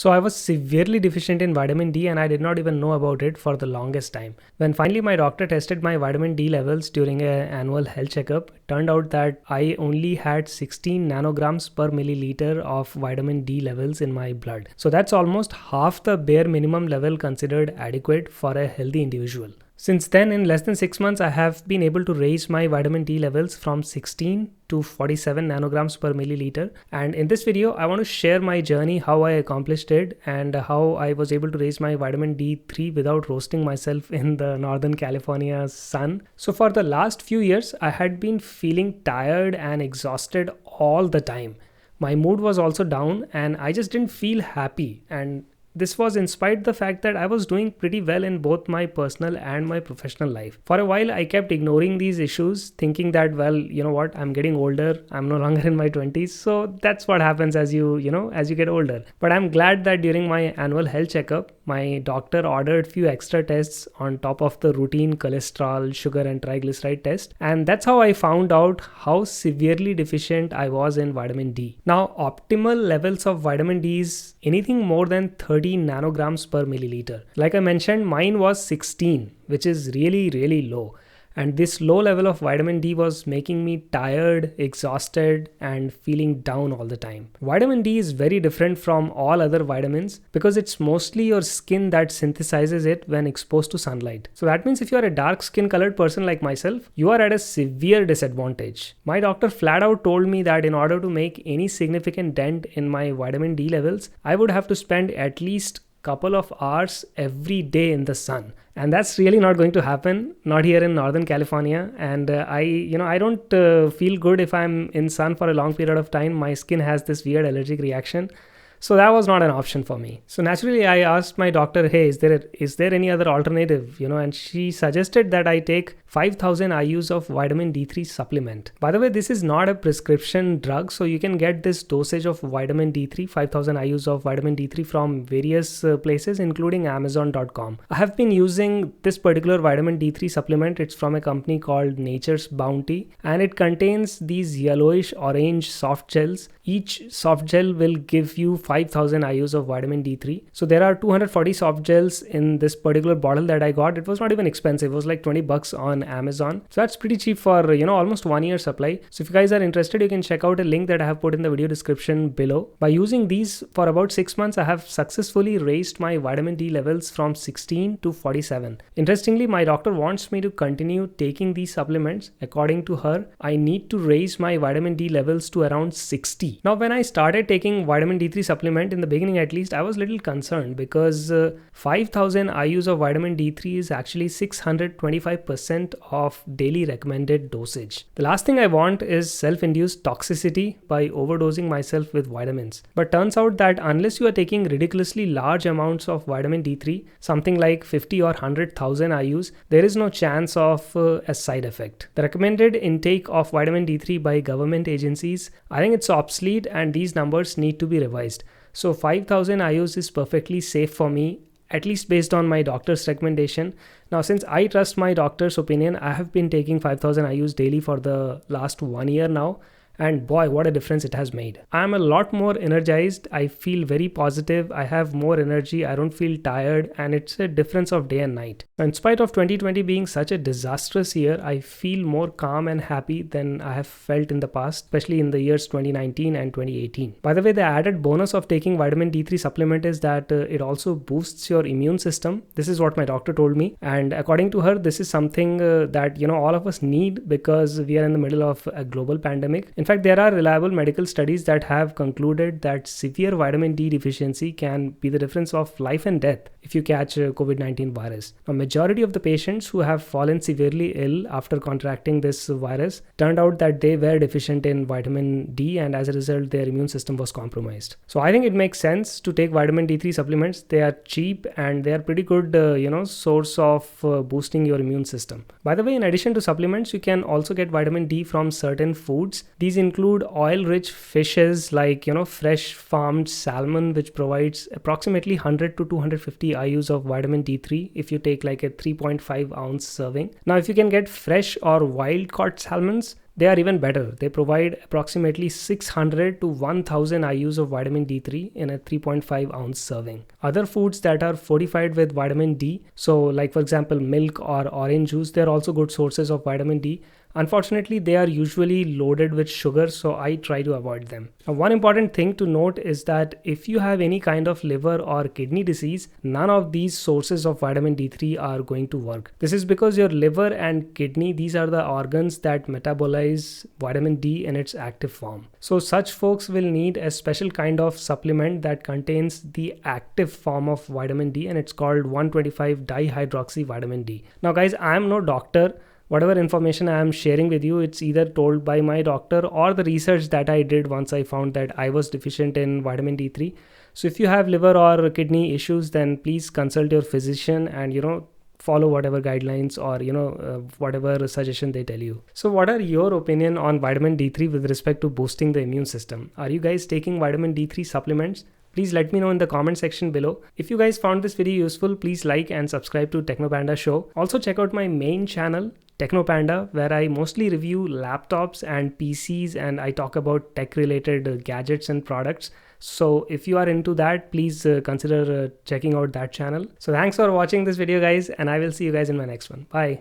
So I was severely deficient in vitamin D and I did not even know about it for the longest time. When finally my doctor tested my vitamin D levels during an annual health checkup, it turned out that I only had 16 nanograms per milliliter of vitamin D levels in my blood. So that's almost half the bare minimum level considered adequate for a healthy individual. Since then, in less than 6 months, I have been able to raise my vitamin D levels from 16 to 47 nanograms per milliliter. And in this video, I want to share my journey, how I accomplished it and how I was able to raise my vitamin D3 without roasting myself in the Northern California sun. So for the last few years, I had been feeling tired and exhausted all the time. My mood was also down and I just didn't feel happy. And this was in spite the fact that I was doing pretty well in both my personal and my professional life. For a while, I kept ignoring these issues, thinking that, well, you know what, I'm getting older. I'm no longer in my 20s. So that's what happens as you get older. But I'm glad that during my annual health checkup, my doctor ordered few extra tests on top of the routine cholesterol, sugar and triglyceride test. And that's how I found out how severely deficient I was in vitamin D. Now, optimal levels of vitamin D is anything more than 30 nanograms per milliliter. Like I mentioned, mine was 16, which is really low. And this low level of vitamin D was making me tired, exhausted, and feeling down all the time. Vitamin D is very different from all other vitamins because it's mostly your skin that synthesizes it when exposed to sunlight. So that means if you are a dark skin colored person like myself, you are at a severe disadvantage. My doctor flat out told me that in order to make any significant dent in my vitamin D levels, I would have to spend at least couple of hours every day in the sun, and that's really not going to happen, not here in Northern California. And I don't feel good if I'm in sun for a long period of time. My skin has this weird allergic reaction. So that was not an option for me. So naturally, I asked my doctor, hey, is there any other alternative? And she suggested that I take 5,000 IUs of vitamin D3 supplement. By the way, this is not a prescription drug, so you can get this dosage of vitamin D3, 5,000 IUs of vitamin D3 from various places, including Amazon.com. I have been using this particular vitamin D3 supplement. It's from a company called Nature's Bounty, and it contains these yellowish orange soft gels. Each soft gel will give you 5,000 IUs of vitamin D3. So there are 240 soft gels in this particular bottle that I got. It was not even expensive. It was like $20 on Amazon. So that's pretty cheap for, almost 1 year supply. So if you guys are interested, you can check out a link that I have put in the video description below. By using these for about 6 months, I have successfully raised my vitamin D levels from 16 to 47. Interestingly, my doctor wants me to continue taking these supplements. According to her, I need to raise my vitamin D levels to around 60. Now, when I started taking vitamin D3 supplement, in the beginning at least, I was a little concerned because 5,000 IUs of vitamin D3 is actually 625% of daily recommended dosage. The last thing I want is self-induced toxicity by overdosing myself with vitamins. But turns out that unless you are taking ridiculously large amounts of vitamin D3, something like 50 or 100,000 IUs, there is no chance of a side effect. The recommended intake of vitamin D3 by government agencies, I think it's obsolete and these numbers need to be revised. So 5,000 IUs is perfectly safe for me, at least based on my doctor's recommendation. Now, since I trust my doctor's opinion, I have been taking 5,000 IUs daily for the last 1 year now. And boy, what a difference it has made. I'm a lot more energized. I feel very positive. I have more energy. I don't feel tired. And it's a difference of day and night. In spite of 2020 being such a disastrous year, I feel more calm and happy than I have felt in the past, especially in the years 2019 and 2018. By the way, the added bonus of taking vitamin D3 supplement is that it also boosts your immune system. This is what my doctor told me. And according to her, this is something that, all of us need because we are in the middle of a global pandemic. In fact, there are reliable medical studies that have concluded that severe vitamin D deficiency can be the difference of life and death if you catch COVID-19 virus. A majority of the patients who have fallen severely ill after contracting this virus turned out that they were deficient in vitamin D, and as a result, their immune system was compromised. So I think it makes sense to take vitamin D3 supplements. They are cheap and they are pretty good, source of boosting your immune system. By the way, in addition to supplements, you can also get vitamin D from certain foods. These include oil-rich fishes like, fresh farmed salmon, which provides approximately 100 to 250 IUs of vitamin D3 if you take like a 3.5 ounce serving. Now, if you can get fresh or wild caught salmons, They are even better. They provide approximately 600 to 1000 IUs of vitamin D3 in a 3.5 ounce serving. Other foods that are fortified with vitamin D, so like for example milk or orange juice, they are also good sources of vitamin D. Unfortunately, they are usually loaded with sugar, so I try to avoid them. Now, one important thing to note is that if you have any kind of liver or kidney disease, none of these sources of vitamin D3 are going to work. This is because your liver and kidney, these are the organs that metabolize vitamin D in its active form. So such folks will need a special kind of supplement that contains the active form of vitamin D, and it's called 125 dihydroxy vitamin D. Now guys, I am no doctor. Whatever information I am sharing with you, it's either told by my doctor or the research that I did once I found that I was deficient in vitamin D3. So if you have liver or kidney issues, then please consult your physician and follow whatever guidelines or whatever suggestion they tell you. So what are your opinion on vitamin D3 with respect to boosting the immune system? Are you guys taking vitamin D3 supplements? Please let me know in the comment section below. If you guys found this video useful, please like and subscribe to Techno Panda show. Also check out my main channel, Techno Panda, where I mostly review laptops and PCs and I talk about tech related gadgets and products. So if you are into that, please consider checking out that channel. So thanks for watching this video guys, and I will see you guys in my next one. Bye.